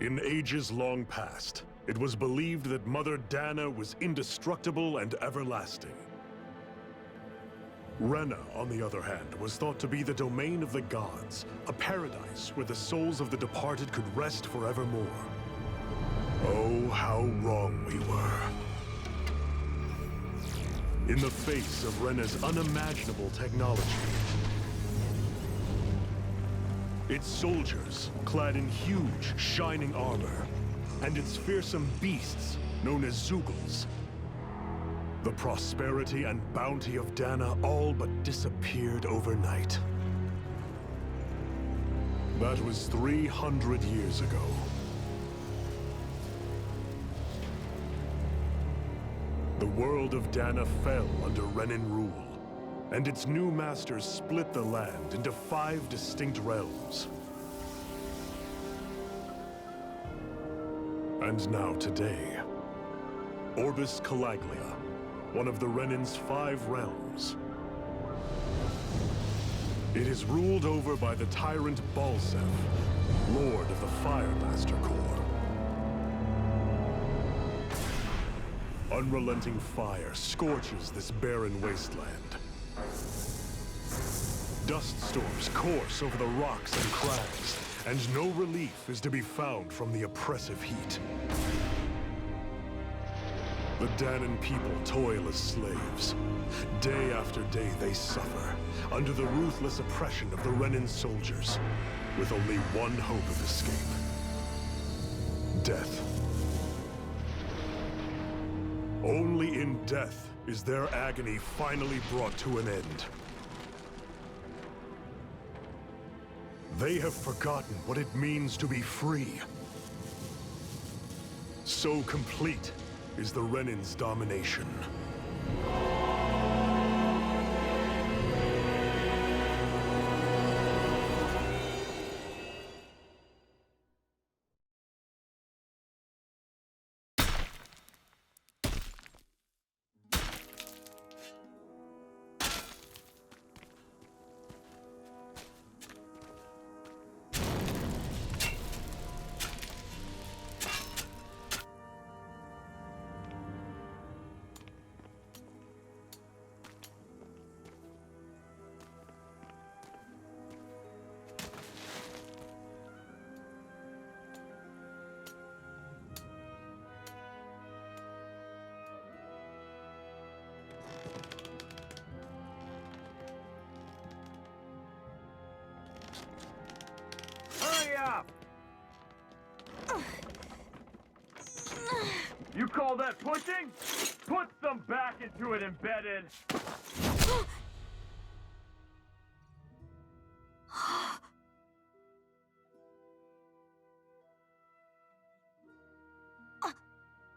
In ages long past, it was believed that Mother Dana was indestructible and everlasting. Rena, on the other hand, was thought to be the domain of the gods, a paradise where the souls of the departed could rest forevermore. Oh, how wrong we were. In the face of Rena's unimaginable technology, its soldiers, clad in huge, shining armor, and its fearsome beasts, known as Zeugles. The prosperity and bounty of Dana all but disappeared overnight. That was 300 years ago. The world of Dana fell under Renan rule, and its new masters split the land into 5 distinct realms. And now today, Orbis Calaglia, one of the Renan's 5 realms. It is ruled over by the tyrant Balseph, Lord of the Firemaster Corps. Unrelenting fire scorches this barren wasteland. Dust storms course over the rocks and crags, and no relief is to be found from the oppressive heat. The Danan people toil as slaves. Day after day they suffer, under the ruthless oppression of the Renan soldiers, with only one hope of escape: death. Only in death is their agony finally brought to an end. They have forgotten what it means to be free. So complete is the Renan's domination. You call that pushing? Put some back into it, embedded!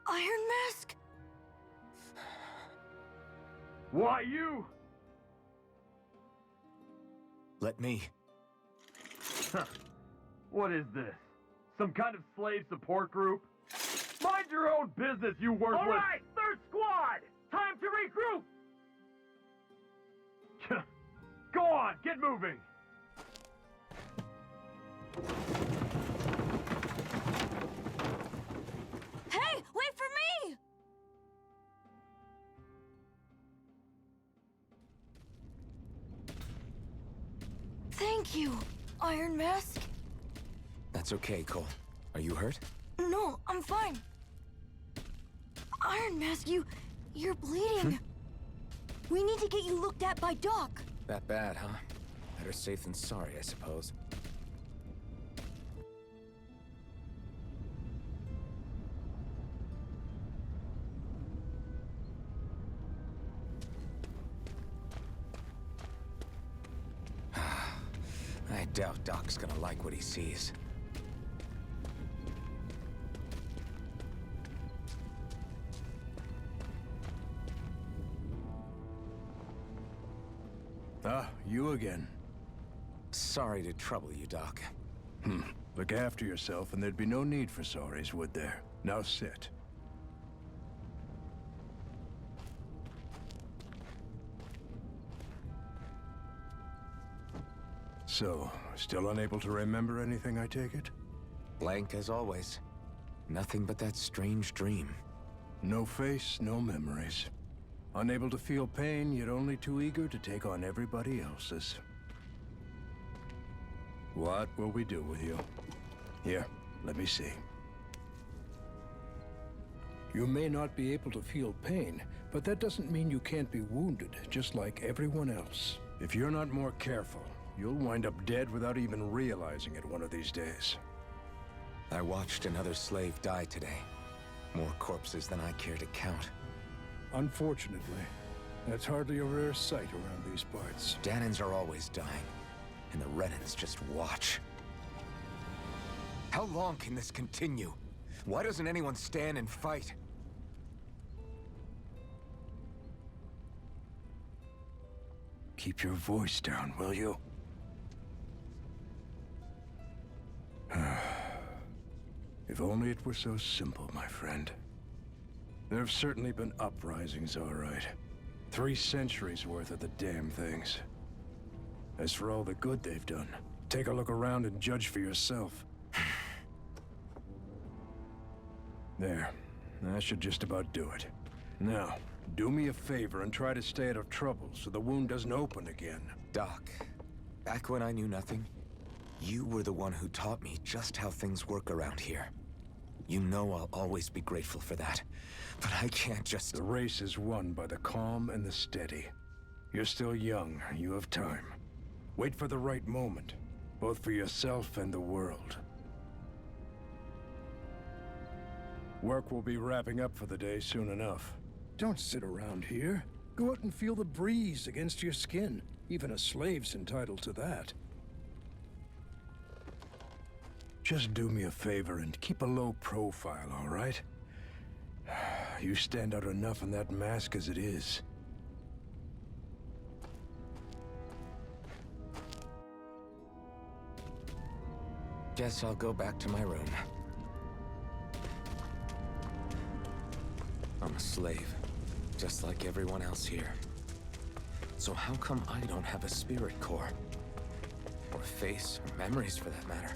Iron Mask? Why you? Let me. What is this? Some kind of slave support group? Mind your own business, you worthless— All right, third squad! Time to regroup! Go on, get moving! Hey, wait for me! Thank you, Iron Mask. That's okay, Cole. Are you hurt? No, I'm fine. Iron Mask, you're bleeding. We need to get you looked at by Doc. That bad, huh? Better safe than sorry, I suppose. I doubt Doc's gonna like what he sees. Ah, you again. Sorry to trouble you, Doc. Look after yourself and there'd be no need for sorries, would there? Now sit. So, still unable to remember anything, I take it? Blank as always. Nothing but that strange dream. No face, no memories. Unable to feel pain, yet only too eager to take on everybody else's. What will we do with you? Here, let me see. You may not be able to feel pain, but that doesn't mean you can't be wounded, just like everyone else. If you're not more careful, you'll wind up dead without even realizing it one of these days. I watched another slave die today. More corpses than I care to count. Unfortunately, that's hardly a rare sight around these parts. Dahnans are always dying, and the Renans just watch. How long can this continue? Why doesn't anyone stand and fight? Keep your voice down, will you? If only it were so simple, my friend. There have certainly been uprisings, all right. 3 centuries worth of the damn things. As for all the good they've done, take a look around and judge for yourself. There. That should just about do it. Now, do me a favor and try to stay out of trouble so the wound doesn't open again. Doc, back when I knew nothing, you were the one who taught me just how things work around here. You know I'll always be grateful for that, but I can't just... The race is won by the calm and the steady. You're still young, you have time. Wait for the right moment, both for yourself and the world. Work will be wrapping up for the day soon enough. Don't sit around here. Go out and feel the breeze against your skin. Even a slave's entitled to that. Just do me a favor and keep a low profile, all right? You stand out enough in that mask as it is. Guess I'll go back to my room. I'm a slave, just like everyone else here. So how come I don't have a spirit core? Or a face, or memories for that matter?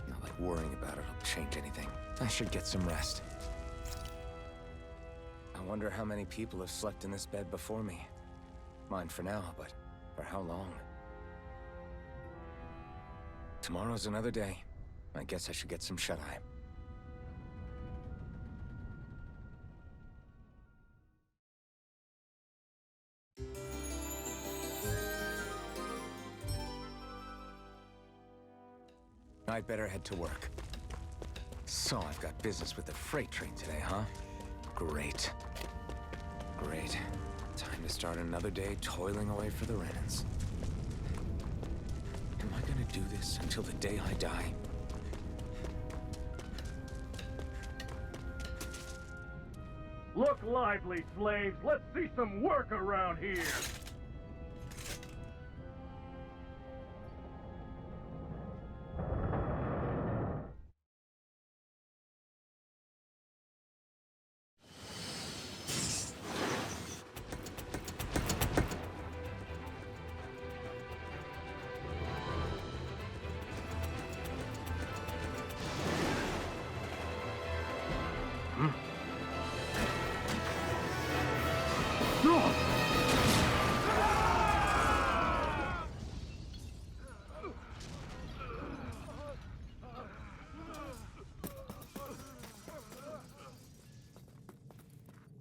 Not like worrying about it will change anything. I should get some rest. I wonder how many people have slept in this bed before me. Mine for now, but for how long? Tomorrow's another day. I guess I should get some shut-eye. I'd better head to work. So I've got business with the freight train today, huh? Great. Great. Time to start another day toiling away for the Renans. Am I gonna do this until the day I die? Look lively, slaves! Let's see some work around here!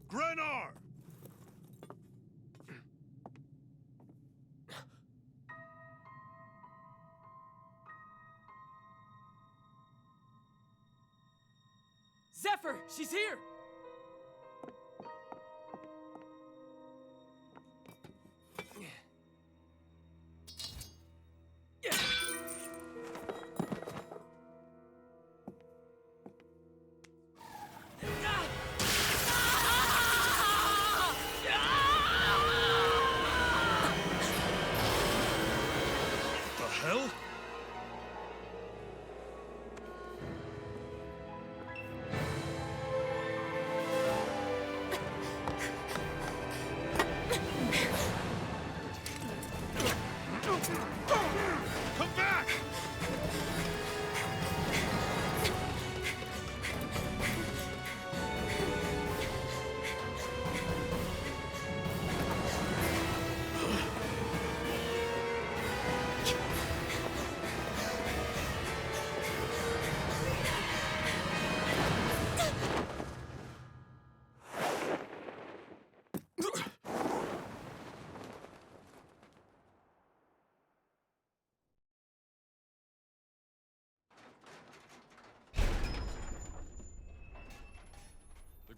Grenar! Zephyr! She's here! The hell? Come back!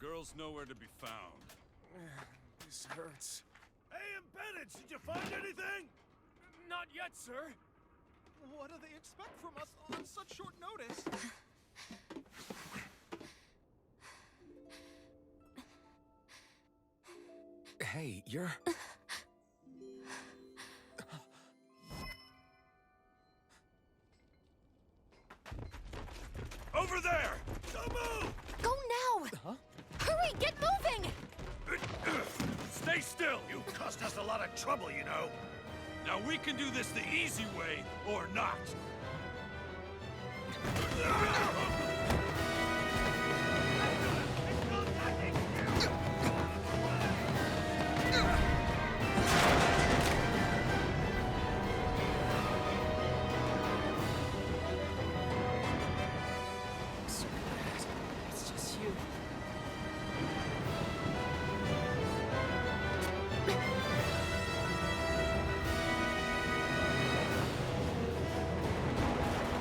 girl's nowhere to be found. This hurts. Hey, Embedded, did you find anything? Not yet, sir. What do they expect from us on such short notice? Hey, you're... Over there! Don't move! Go now! Huh? Hurry, get moving! Stay still! You caused us a lot of trouble, you know. Now we can do this the easy way, or not. It's just you.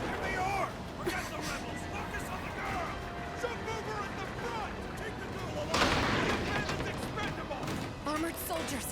Here they are! Forget the rebels! Focus on the girl! Jump over at the front! Take the girl along! The bandit's expendable! Armored soldiers!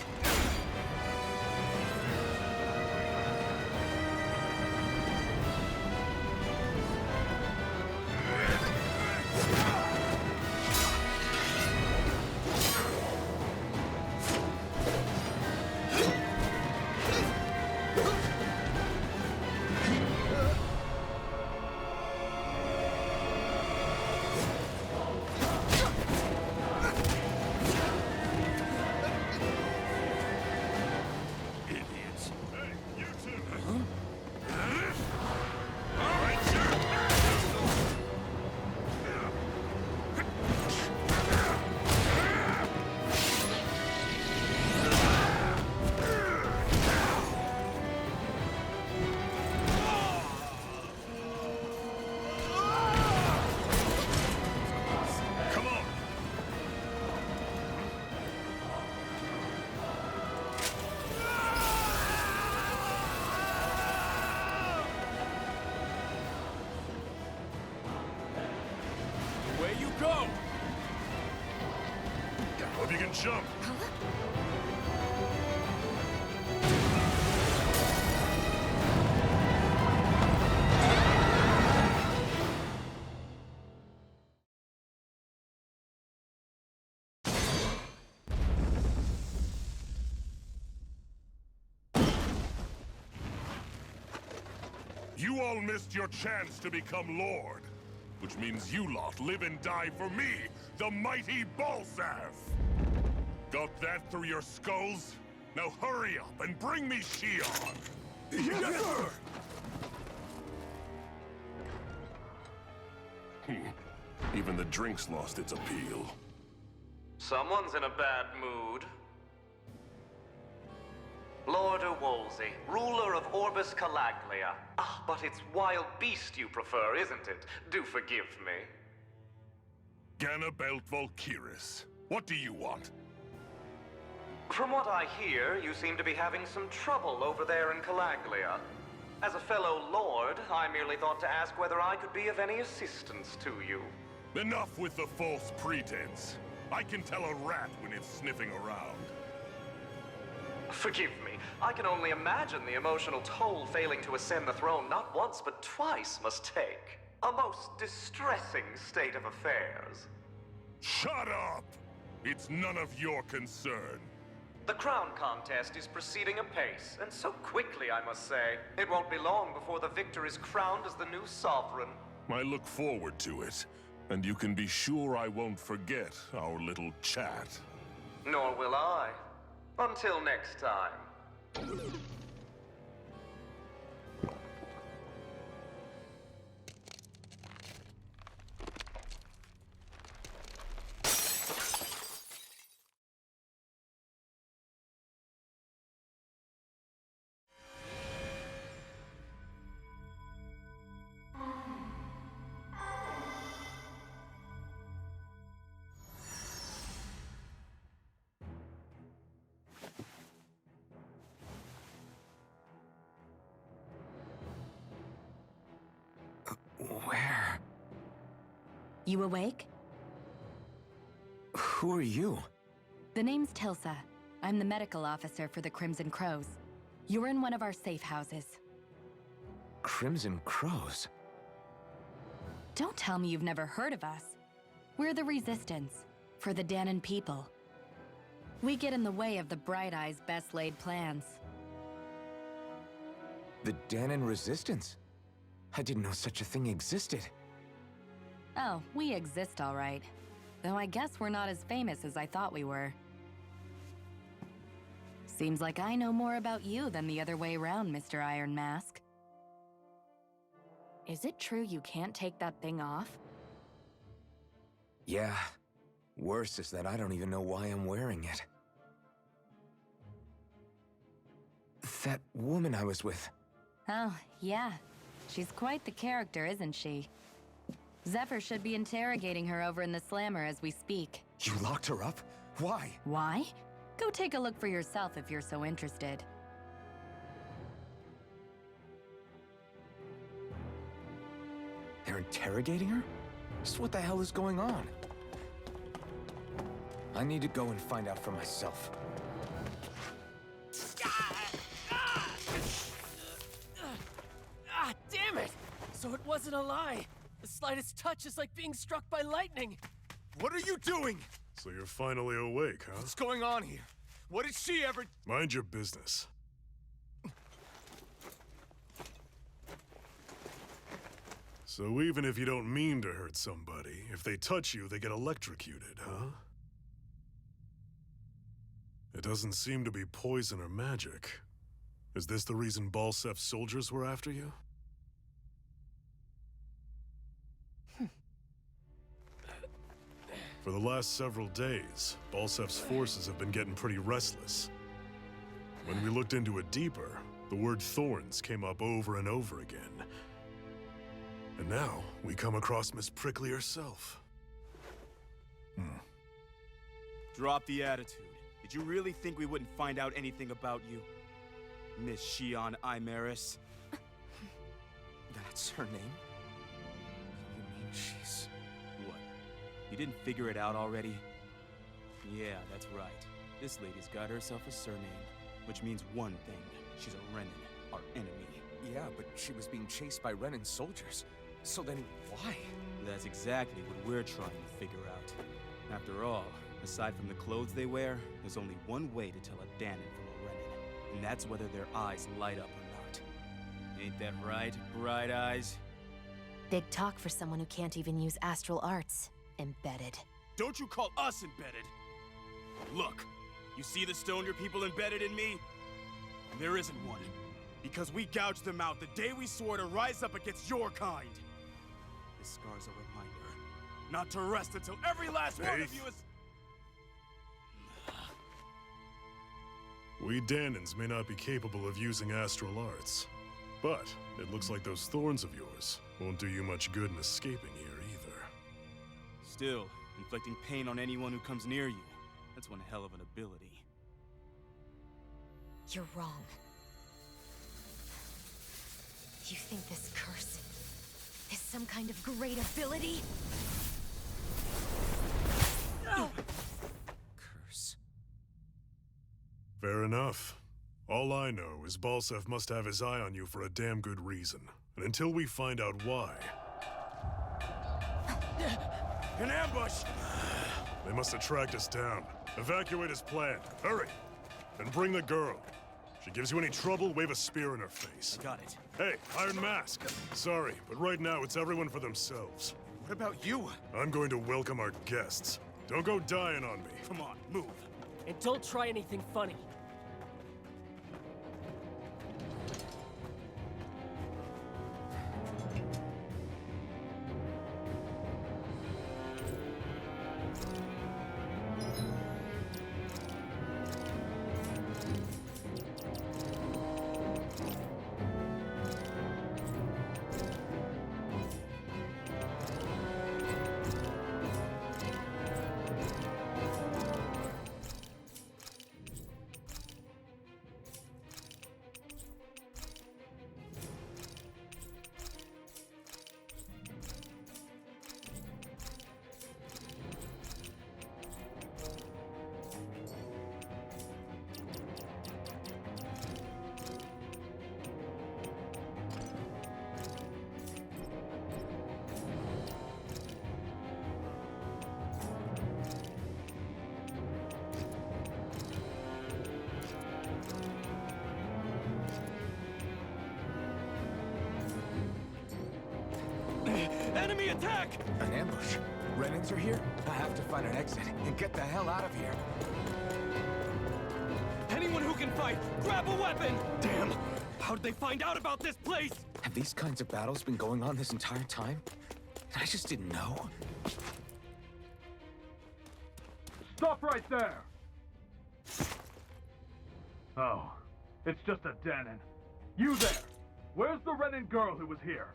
Idiots! Hey, you two! All right, sir! Come on! Away you go! Hope you can jump. You all missed your chance to become Lord. Which means you lot live and die for me, the mighty Balsav! Got that through your skulls? Now hurry up and bring me Shion! Yes, sir! Even the drink's lost its appeal. Someone's in a bad mood. Lord Wolsey, ruler of Orbis Calaglia. Ah, but it's wild beast you prefer, isn't it? Do forgive me. Ganabelt Volkiris, what do you want? From what I hear, you seem to be having some trouble over there in Calaglia. As a fellow lord, I merely thought to ask whether I could be of any assistance to you. Enough with the false pretense. I can tell a rat when it's sniffing around. Forgive me. I can only imagine the emotional toll failing to ascend the throne not once but twice must take. A most distressing state of affairs. Shut up! It's none of your concern. The crown contest is proceeding apace, and so quickly, I must say. It won't be long before the victor is crowned as the new sovereign. I look forward to it, and you can be sure I won't forget our little chat. Nor will I. Until next time. Where? You awake? Who are you? The name's Tilsa. I'm the medical officer for the Crimson Crows. You're in one of our safe houses. Crimson Crows? Don't tell me you've never heard of us. We're the Resistance, for the Dahnan people. We get in the way of the Bright Eyes' best-laid plans. The Dahnan Resistance? I didn't know such a thing existed. Oh, we exist all right. Though I guess we're not as famous as I thought we were. Seems like I know more about you than the other way around, Mr. Iron Mask. Is it true you can't take that thing off? Yeah. Worse is that I don't even know why I'm wearing it. That woman I was with. Oh, yeah. She's quite the character, isn't she? Zephyr should be interrogating her over in the Slammer as we speak. You locked her up? Why? Why? Go take a look for yourself if you're so interested. They're interrogating her? Just what the hell is going on? I need to go and find out for myself. Ah, damn it! So it wasn't a lie. The slightest touch is like being struck by lightning. What are you doing? So you're finally awake, huh? What's going on here? What did she ever... Mind your business. So even if you don't mean to hurt somebody, if they touch you, they get electrocuted, huh? It doesn't seem to be poison or magic. Is this the reason Balsef's soldiers were after you? For the last several days, Balsef's forces have been getting pretty restless. When we looked into it deeper, the word thorns came up over and over again. And now, we come across Miss Prickly herself. Drop the attitude. Did you really think we wouldn't find out anything about you? Miss Shion Imaris? That's her name? You mean she's... What? You didn't figure it out already? Yeah, that's right. This lady's got herself a surname, which means one thing. She's a Renan, our enemy. Yeah, but she was being chased by Renan soldiers. So then, why? That's exactly what we're trying to figure out. After all, aside from the clothes they wear, there's only one way to tell a Dahnan from a Renan, and that's whether their eyes light up or not. Ain't that right, Bright Eyes? Big talk for someone who can't even use astral arts. Embedded. Don't you call us embedded! Look, you see the stone your people embedded in me? There isn't one. Because we gouged them out the day we swore to rise up against your kind. This scar's a reminder, not to rest until every last one of you is... We Dahnans may not be capable of using astral arts, but it looks like those thorns of yours won't do you much good in escaping here either. Still, inflicting pain on anyone who comes near you, that's one hell of an ability. You're wrong. You think this curse is some kind of great ability? Curse. Fair enough. All I know is Balsef must have his eye on you for a damn good reason. And until we find out why... An ambush! They must have tracked us down. Evacuate as planned. Hurry! And bring the girl. She gives you any trouble, wave a spear in her face. Got it. Hey, Iron Mask. Sorry, but right now it's everyone for themselves. What about you? I'm going to welcome our guests. Don't go dying on me. Come on, move. And don't try anything funny. Enemy attack! An ambush. Renans are here? I have to find an exit and get the hell out of here. Anyone who can fight, grab a weapon! Damn! How'd they find out about this place? Have these kinds of battles been going on this entire time? I just didn't know. Stop right there! Oh, it's just a Danon. You there! Where's the Renan girl who was here?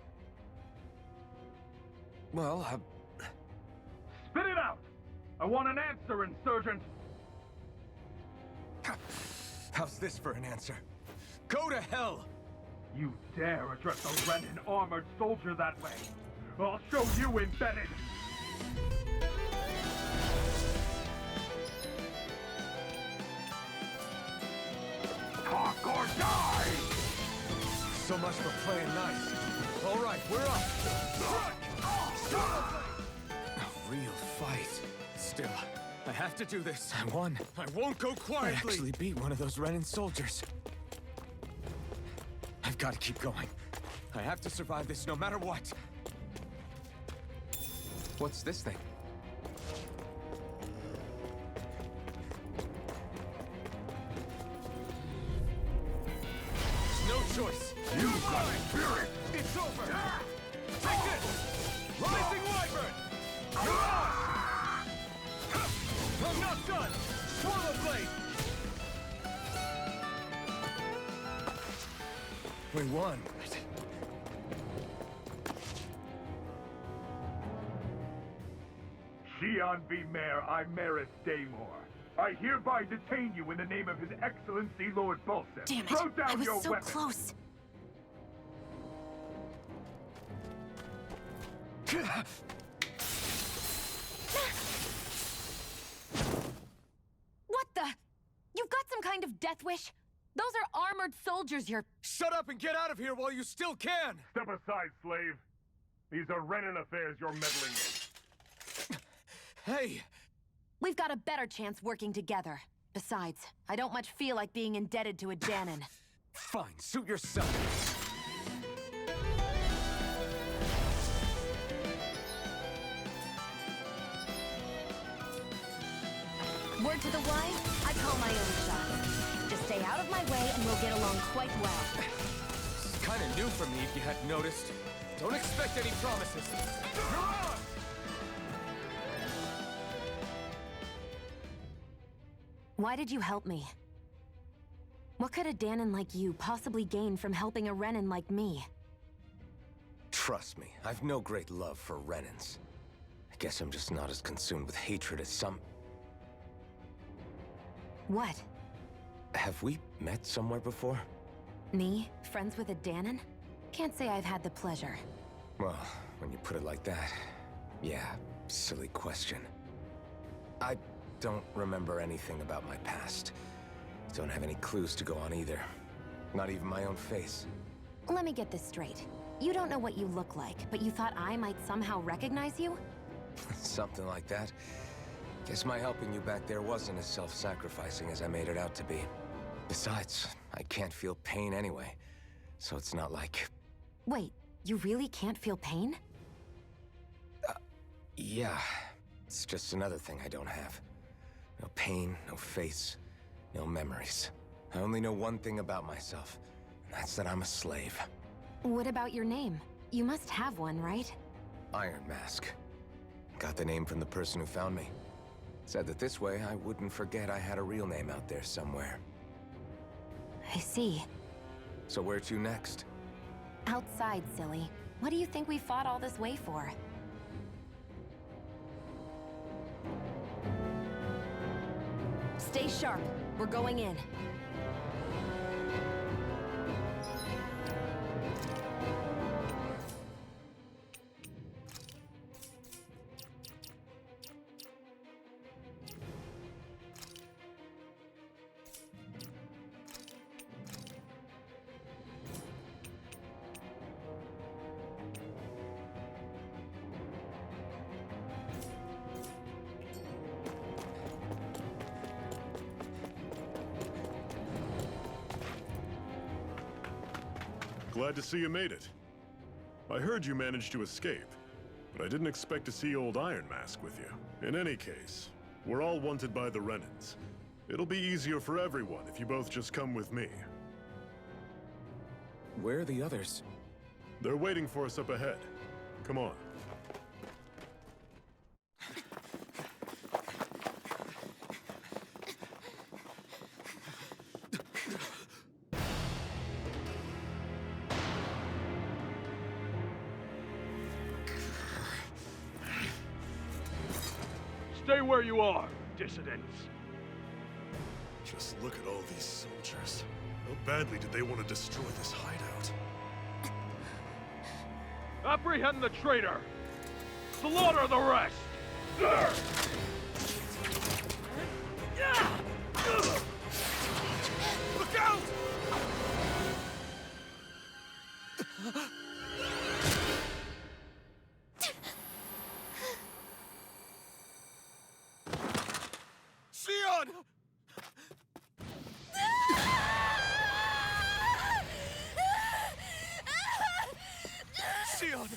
Well, Spit it out! I want an answer, Insurgent! how's this for an answer? Go to hell! You dare address a Renan armored soldier that way? I'll show you, Embedded! Talk or die! So much for playing nice. All right, we're up. A real fight. Still, I have to do this. I won. I won't go I quietly! actually beat one of those Renan soldiers. I've got to keep going. I have to survive this no matter what. What's this thing? No choice. You got spirit! It's over. Take this! Rising Wyvern! You're on! I'm not done! Swallow Blade! We won. Xian V. Mayor Imaris Daymore. I hereby detain you in the name of His Excellency Lord Bulseth. Damn it! Throw down I was your so weapon. close. What the? You've got some kind of death wish? Those are armored soldiers you're... Shut up and get out of here while you still can! Step aside, slave. These are Renan affairs you're meddling in. Hey! We've got a better chance working together. Besides, I don't much feel like being indebted to a Danon. Fine, suit yourself. Word to the wise, I call my own shot. Just stay out of my way and we'll get along quite well. It's kind of new for me if you hadn't noticed. Don't expect any promises. You're on! Why did you help me? What could a Danon like you possibly gain from helping a Renan like me? Trust me, I've no great love for Renans. I guess I'm just not as consumed with hatred as some... What? Have we met somewhere before? Me? Friends with a Danon? Can't say I've had the pleasure. Well, when you put it like that, yeah, silly question. I don't remember anything about my past. Don't have any clues to go on either. Not even my own face. Let me get this straight. You don't know what you look like, but you thought I might somehow recognize you? Something like that. Guess my helping you back there wasn't as self-sacrificing as I made it out to be. Besides, I can't feel pain anyway, so it's not like... Wait, you really can't feel pain? Yeah. It's just another thing I don't have. No pain, no face, no memories. I only know one thing about myself, and that's that I'm a slave. What about your name? You must have one, right? Iron Mask. Got the name from the person who found me. Said that this way I wouldn't forget I had a real name out there somewhere. I see. So where to next? Outside, silly. What do you think we fought all this way for? Stay sharp. We're going in. Glad to see you made it. I heard you managed to escape. but I didn't expect to see old Iron Mask with you. In any case, we're all wanted by the Renans. It'll be easier for everyone if you both just come with me. Where are the others? They're waiting for us up ahead. Come on. Stay where you are, dissidents. Just look at all these soldiers. How badly did they want to destroy this hideout? Apprehend the traitor! Slaughter the rest! Look out! Xion! Xion!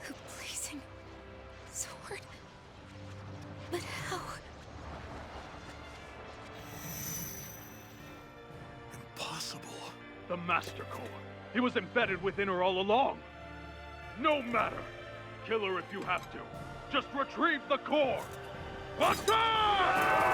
The blazing sword. But how? Impossible. The Master Core. He was embedded within her all along. No matter. Kill her if you have to. Just retrieve the core. Attack!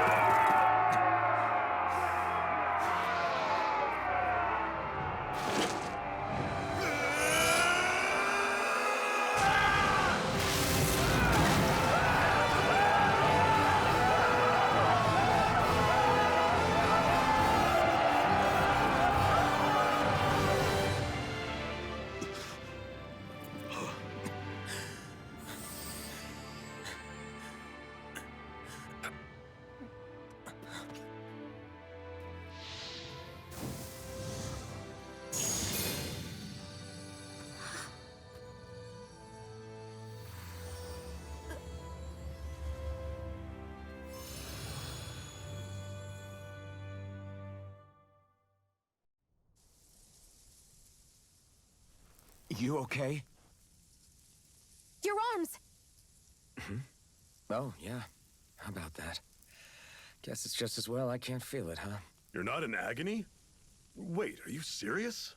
You okay? Your arms! Oh, yeah. How about that? Guess it's just as well I can't feel it, huh? You're not in agony? Wait, are you serious?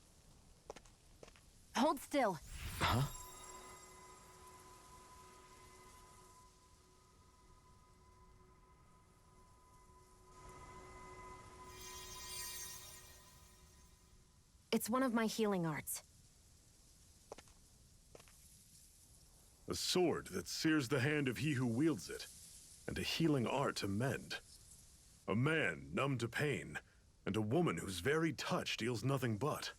Hold still. Huh? It's one of my healing arts. A sword that sears the hand of he who wields it, and a healing art to mend. A man numb to pain, and a woman whose very touch deals nothing but.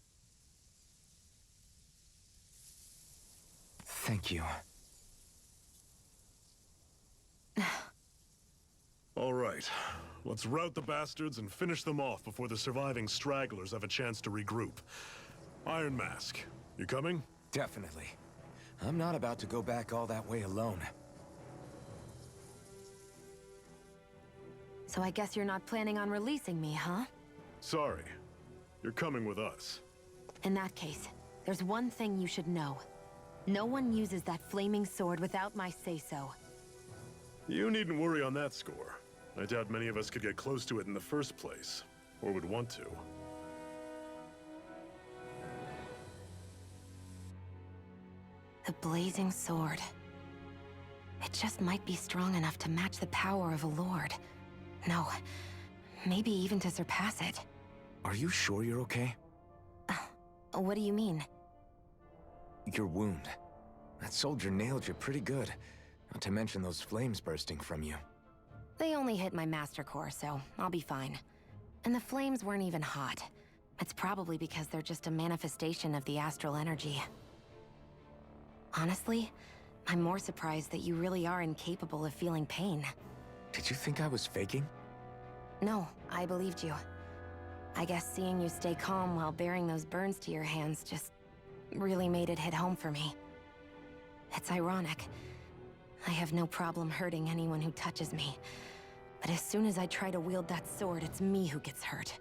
Thank you. All right, let's rout the bastards and finish them off before the surviving stragglers have a chance to regroup. Iron Mask, you coming? Definitely. I'm not about to go back all that way alone. So I guess you're not planning on releasing me, huh? Sorry. You're coming with us. In that case, there's one thing you should know. No one uses that flaming sword without my say-so. You needn't worry on that score. I doubt many of us could get close to it in the first place, or would want to. The blazing sword. It just might be strong enough to match the power of a lord. No, maybe even to surpass it. Are you sure you're okay? What do you mean? Your wound. That soldier nailed you pretty good. Not to mention those flames bursting from you. They only hit my master core, so I'll be fine. And the flames weren't even hot. It's probably because they're just a manifestation of the astral energy. Honestly, I'm more surprised that you really are incapable of feeling pain. Did you think I was faking? No, I believed you. I guess seeing you stay calm while bearing those burns to your hands just really made it hit home for me. It's ironic. I have no problem hurting anyone who touches me. But as soon as I try to wield that sword, it's me who gets hurt.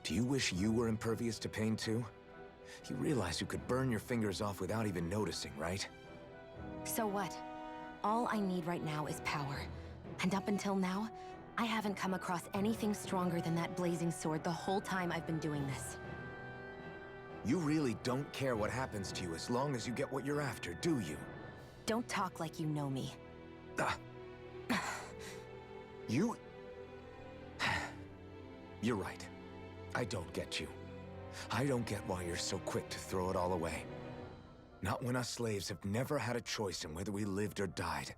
Do you wish you were impervious to pain too? You realize you could burn your fingers off without even noticing, right? So what? All I need right now is power. And up until now, I haven't come across anything stronger than that blazing sword the whole time I've been doing this. You really don't care what happens to you as long as you get what you're after, do you? Don't talk like you know me. You... You're right. I don't get you. I don't get why you're so quick to throw it all away. Not when us slaves have never had a choice in whether we lived or died.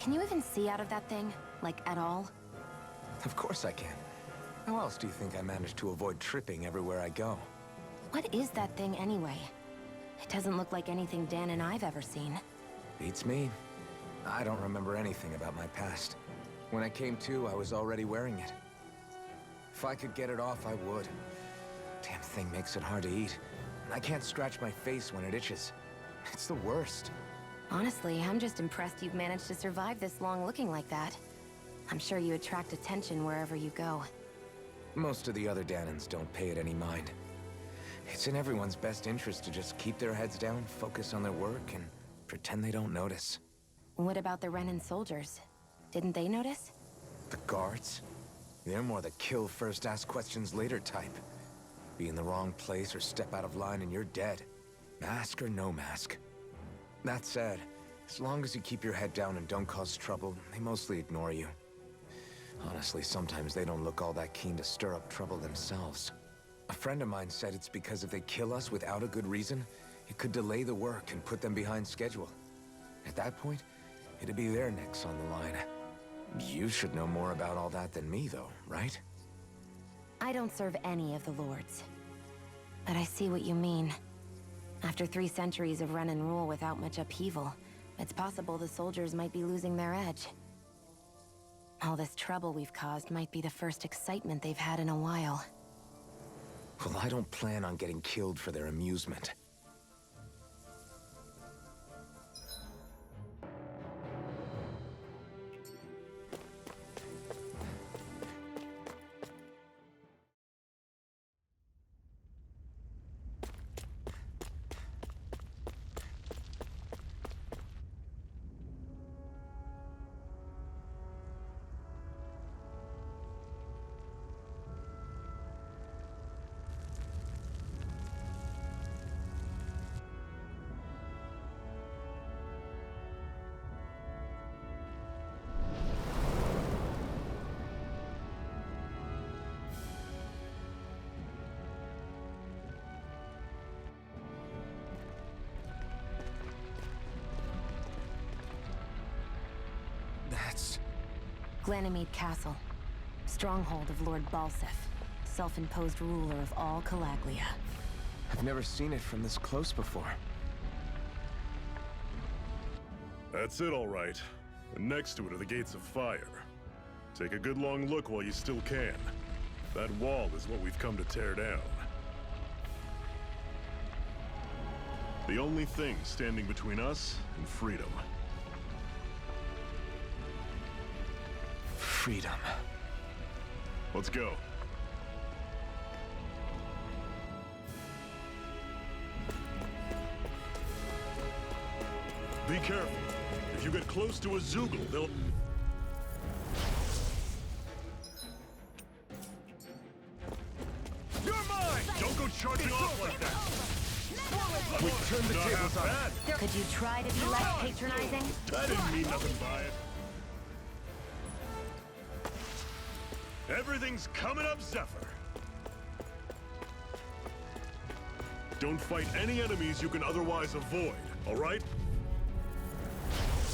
Can you even see out of that thing? Like, at all? Of course I can. How else do you think I managed to avoid tripping everywhere I go? What is that thing anyway? It doesn't look like anything Dan and I've ever seen. Beats me. I don't remember anything about my past. When I came to, I was already wearing it. If I could get it off, I would. Damn thing makes it hard to eat. And I can't scratch my face when it itches. It's the worst. Honestly, I'm just impressed you've managed to survive this long looking like that. I'm sure you attract attention wherever you go. Most of the other Danans don't pay it any mind. It's in everyone's best interest to just keep their heads down, focus on their work, and pretend they don't notice. What about the Renan soldiers? Didn't they notice? The guards? They're more the kill first, ask questions later type. Be in the wrong place or step out of line and you're dead. Mask or no mask. That said, as long as you keep your head down and don't cause trouble, they mostly ignore you. Honestly, sometimes they don't look all that keen to stir up trouble themselves. A friend of mine said it's because if they kill us without a good reason, it could delay the work and put them behind schedule. At that point, it'd be their necks on the line. You should know more about all that than me, though, right? I don't serve any of the lords. But I see what you mean. After 3 centuries of run and rule without much upheaval, it's possible the soldiers might be losing their edge. All this trouble we've caused might be the first excitement they've had in a while. Well, I don't plan on getting killed for their amusement. That's... Glanimede Castle. Stronghold of Lord Balseph, self-imposed ruler of all Calaglia. I've never seen it from this close before. That's it, all right. And next to it are the Gates of Fire. Take a good long look while you still can. That wall is what we've come to tear down. The only thing standing between us and freedom. Freedom. Let's go. Be careful. If you get close to a Zeugle, they'll... You're mine! Don't go charging off like that! We turned the tables on it. Could you try to be less patronizing? I didn't mean nothing by it. Everything's coming up, Zephyr. Don't fight any enemies you can otherwise avoid, all right?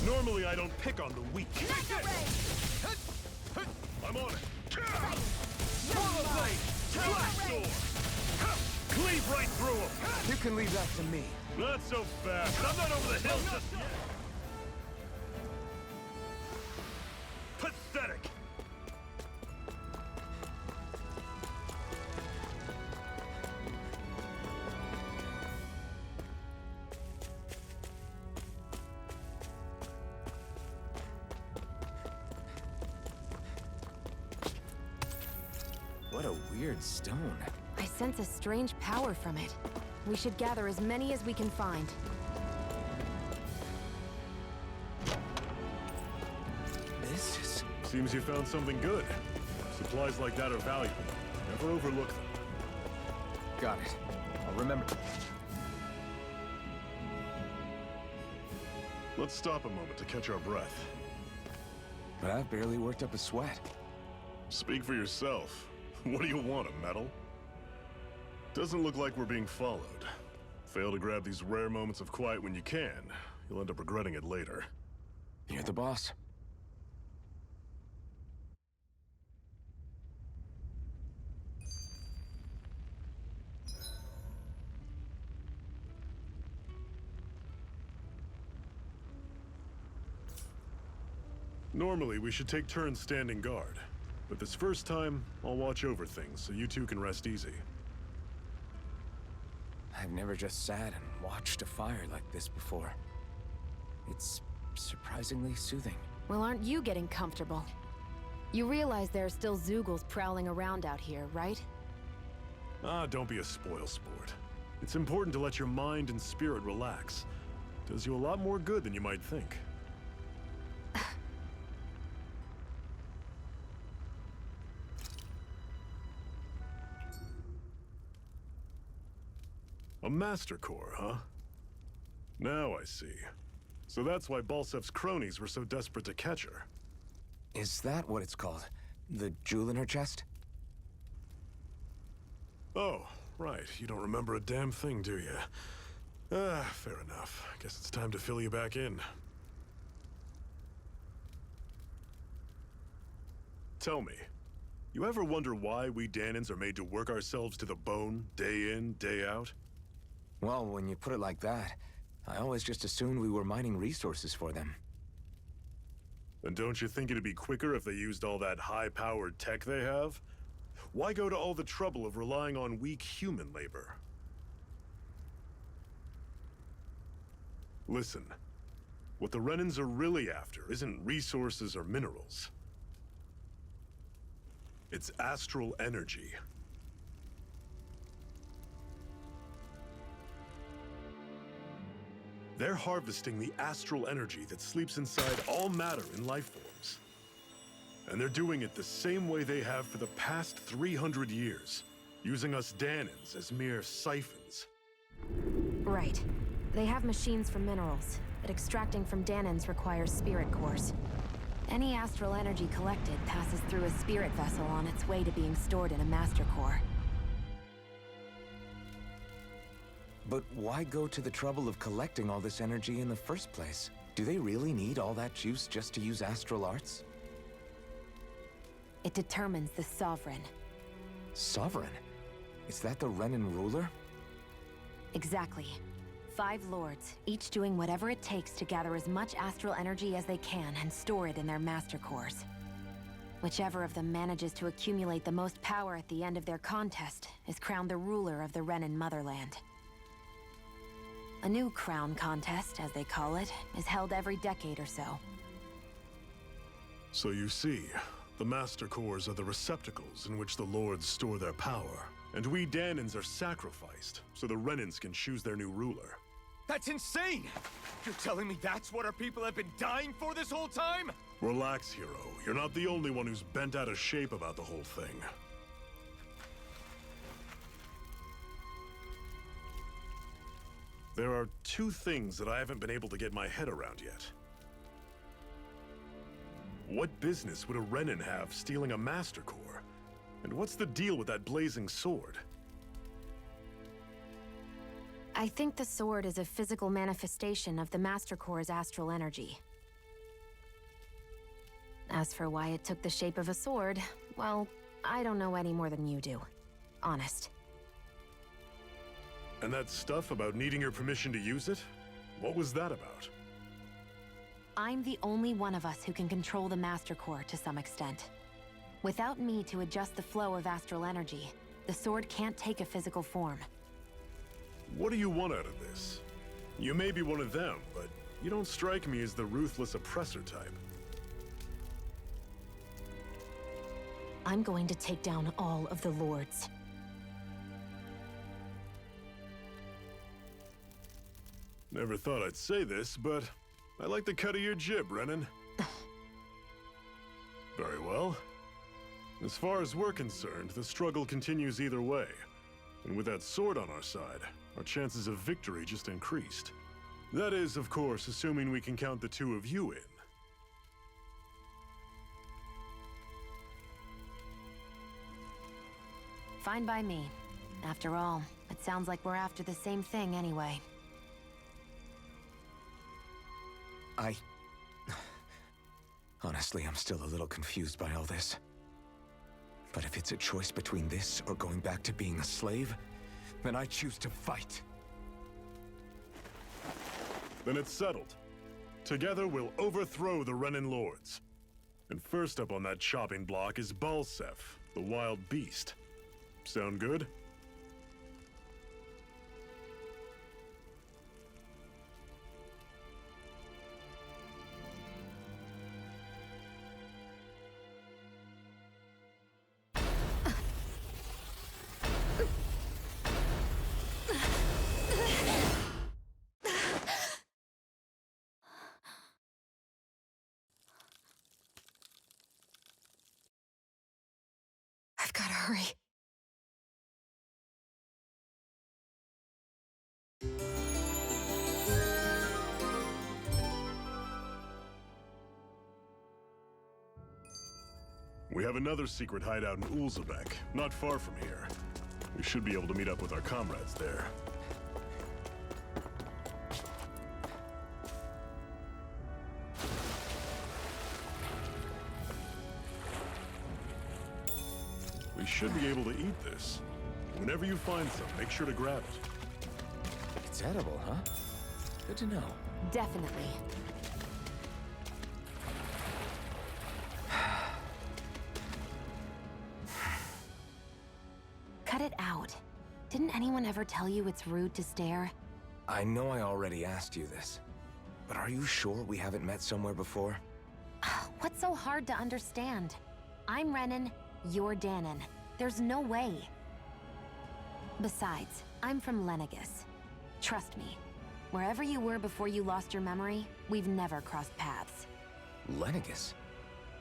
Normally I don't pick on the weak. I'm on it. Blast door! Cleave right through him! You can leave that to me. Not so fast. I'm not over the hill just yet. Pathetic! What a weird stone. I sense a strange power from it. We should gather as many as we can find. This is... Seems you found something good. Supplies like that are valuable. Never overlook them. Got it. I'll remember. Let's stop a moment to catch our breath. But I've barely worked up a sweat. Speak for yourself. What do you want, a medal? Doesn't look like we're being followed. Fail to grab these rare moments of quiet when you can, you'll end up regretting it later. You're the boss. Normally, we should take turns standing guard. But this first time, I'll watch over things so you two can rest easy. I've never just sat and watched a fire like this before. It's surprisingly soothing. Well, aren't you getting comfortable? You realize there are still Zeugles prowling around out here, right? Ah, don't be a spoil sport. It's important to let your mind and spirit relax. Does you a lot more good than you might think. A Master Core, huh? Now I see. So that's why Balsef's cronies were so desperate to catch her. Is that what it's called? The jewel in her chest? Oh, right. You don't remember a damn thing, do you? Ah, fair enough. Guess it's time to fill you back in. Tell me, you ever wonder why we Dahnans are made to work ourselves to the bone, day in, day out? Well, when you put it like that, I always just assumed we were mining resources for them. And don't you think it'd be quicker if they used all that high-powered tech they have? Why go to all the trouble of relying on weak human labor? Listen, what the Renans are really after isn't resources or minerals. It's astral energy. They're harvesting the astral energy that sleeps inside all matter in life forms. And they're doing it the same way they have for the past 300 years, using us Dahnans as mere siphons. Right. They have machines for minerals, but extracting from Dahnans requires spirit cores. Any astral energy collected passes through a spirit vessel on its way to being stored in a master core. But why go to the trouble of collecting all this energy in the first place? Do they really need all that juice just to use astral arts? It determines the Sovereign. Sovereign? Is that the Renan ruler? Exactly. 5 lords, each doing whatever it takes to gather as much astral energy as they can and store it in their master cores. Whichever of them manages to accumulate the most power at the end of their contest is crowned the ruler of the Renan motherland. A new crown contest, as they call it, is held every decade or so. So you see, the Master Cores are the receptacles in which the Lords store their power. And we Dahnans are sacrificed, so the Renans can choose their new ruler. That's insane! You're telling me that's what our people have been dying for this whole time? Relax, hero. You're not the only one who's bent out of shape about the whole thing. There are 2 things that I haven't been able to get my head around yet. What business would a Renan have stealing a Master Core? And what's the deal with that blazing sword? I think the sword is a physical manifestation of the Master Core's astral energy. As for why it took the shape of a sword, well, I don't know any more than you do. Honest. And that stuff about needing your permission to use it? What was that about? I'm the only one of us who can control the Master Core to some extent. Without me to adjust the flow of astral energy, the sword can't take a physical form. What do you want out of this? You may be one of them, but you don't strike me as the ruthless oppressor type. I'm going to take down all of the Lords. Never thought I'd say this, but I like the cut of your jib, Renan. Very well. As far as we're concerned, the struggle continues either way. And with that sword on our side, our chances of victory just increased. That is, of course, assuming we can count the two of you in. Fine by me. After all, it sounds like we're after the same thing anyway. Honestly, I'm still a little confused by all this. But if it's a choice between this or going back to being a slave, then I choose to fight. Then it's settled. Together, we'll overthrow the Renan Lords. And first up on that chopping block is Balseph, the wild beast. Sound good? I've gotta hurry. We have another secret hideout in Ulzebek, not far from here. We should be able to meet up with our comrades there. We should be able to eat this. Whenever you find some, make sure to grab it. It's edible, huh? Good to know. Definitely. Cut it out. Didn't anyone ever tell you it's rude to stare? I know I already asked you this, but are you sure we haven't met somewhere before? What's so hard to understand? I'm Renan, you're Danon. There's no way. Besides, I'm from Lenegis. Trust me, wherever you were before you lost your memory, we've never crossed paths. Lenegis?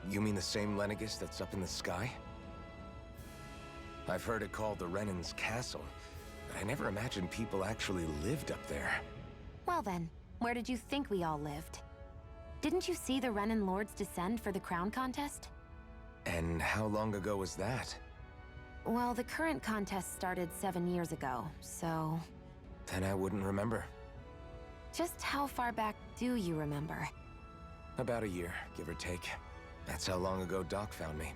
You mean the same Lenegis that's up in the sky? I've heard it called the Renan's Castle, but I never imagined people actually lived up there. Well then, where did you think we all lived? Didn't you see the Renan Lords descend for the crown contest? And how long ago was that? Well, the current contest started 7 years ago, so... Then I wouldn't remember. Just how far back do you remember? About a year, give or take. That's how long ago Doc found me.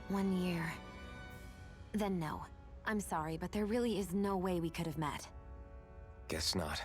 1 year. Then no. I'm sorry, but there really is no way we could have met. Guess not.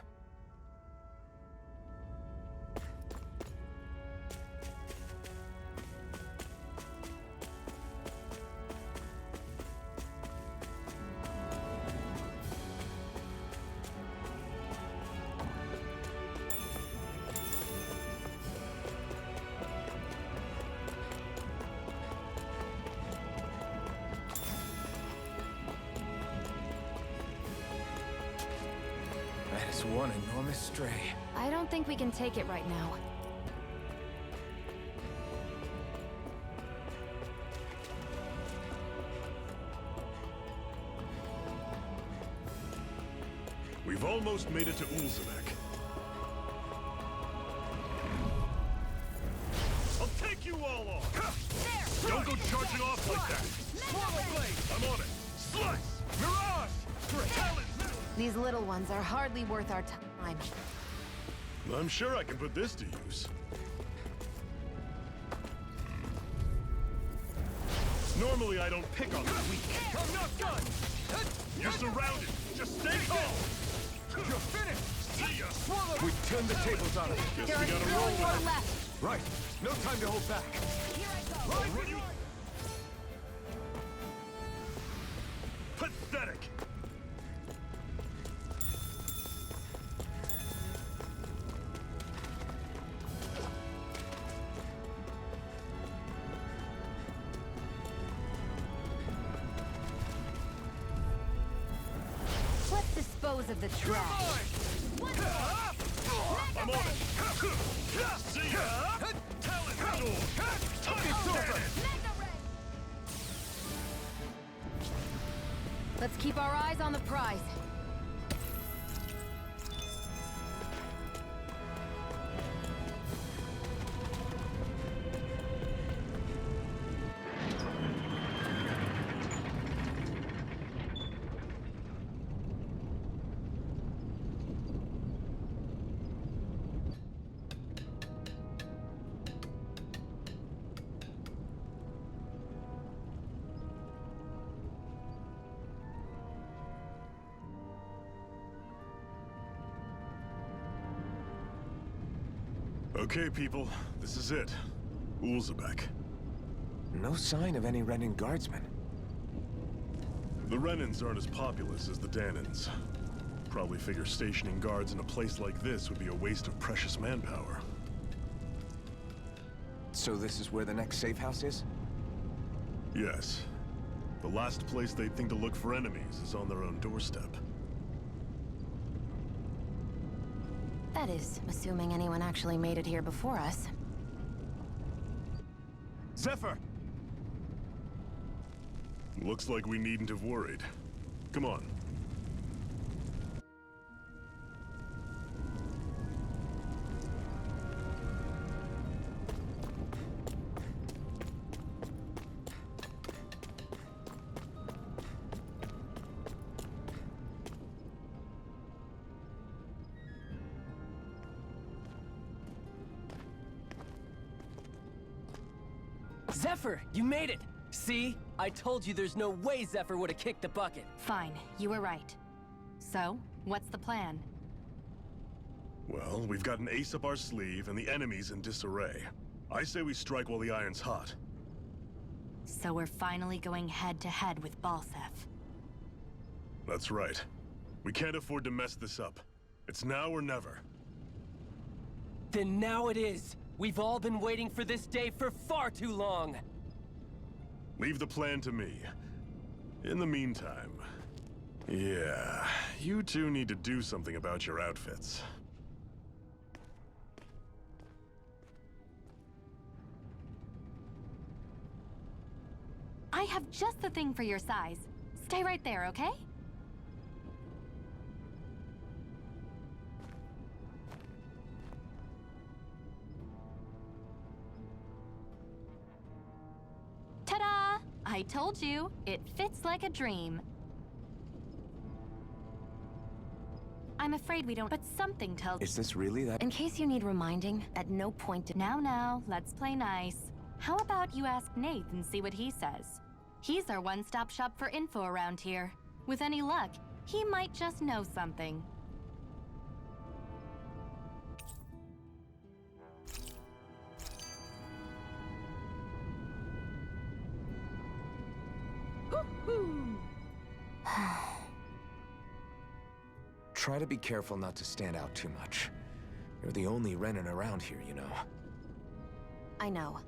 That is one enormous stray. I don't think we can take it right now. We've almost made it to Ulzebek. I'll take you all on! There! Don't go charging off like that! Forward blade! I'm on it! Slice! Mirage! Talon! These little ones are hardly worth our time. I'm sure I can put this to use. Normally I don't pick on the weak. I'm not done! You're surrounded. Just stay calm. You're finished! See ya. We turned the tables on him. Guess There we is gotta no roll with more it. left. Right. No time to hold back. Run you. Pathetic. Let's dispose of the trash. I'm on it. See ya. Talent door. It's over! Let's keep our eyes on the prize. Okay, people. This is it. Ulzebek. No sign of any Renan guardsmen. The Renans aren't as populous as the Danans. Probably figure stationing guards in a place like this would be a waste of precious manpower. So this is where the next safe house is? Yes. The last place they'd think to look for enemies is on their own doorstep. That is, assuming anyone actually made it here before us. Zephyr! Looks like we needn't have worried. Come on. Zephyr, you made it! See? I told you there's no way Zephyr would have kicked the bucket. Fine, you were right. So, what's the plan? Well, we've got an ace up our sleeve and the enemy's in disarray. I say we strike while the iron's hot. So we're finally going head-to-head with Balseph. That's right. We can't afford to mess this up. It's now or never. Then now it is! We've all been waiting for this day for far too long! Leave the plan to me. In the meantime... Yeah, you two need to do something about your outfits. I have just the thing for your size. Stay right there, okay? Ta-da! I told you, it fits like a dream. I'm afraid we don't, but something tells— Is this really that? In case you need reminding, at no point did— Now, let's play nice. How about you ask Nath and see what he says? He's our one-stop shop for info around here. With any luck, he might just know something. Try to be careful not to stand out too much. You're the only Renan around here, you know. I know.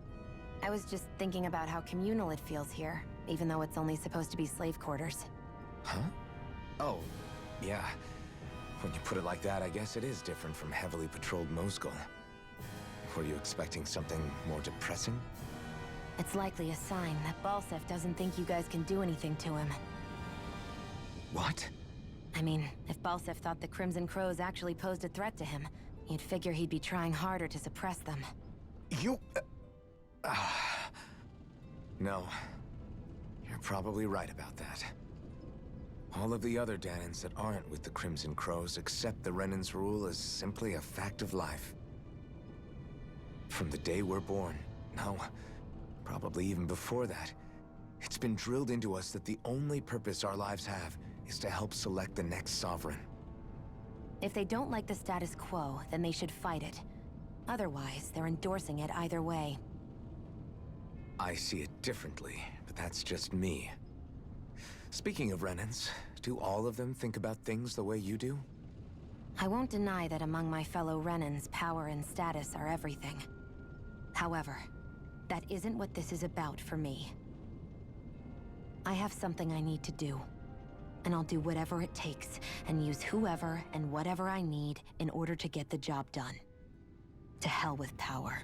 I was just thinking about how communal it feels here, even though it's only supposed to be slave quarters. Huh? Oh, yeah. When you put it like that, I guess it is different from heavily patrolled Mosgul. Were you expecting something more depressing? It's likely a sign that Balseph doesn't think you guys can do anything to him. What? I mean, if Balseph thought the Crimson Crows actually posed a threat to him, you'd figure he'd be trying harder to suppress them. You... No. You're probably right about that. All of the other Danans that aren't with the Crimson Crows accept the Renan's rule as simply a fact of life. From the day we're born, no, probably even before that, It's been drilled into us that the only purpose our lives have is to help select the next sovereign. If they don't like the status quo, then they should fight it. Otherwise, they're endorsing it either way. I see it differently, but that's just me. Speaking of Renans, do all of them think about things the way you do? I won't deny that among my fellow Renans, power and status are everything. However, that isn't what this is about for me. I have something I need to do. And I'll do whatever it takes, and use whoever and whatever I need in order to get the job done. To hell with power.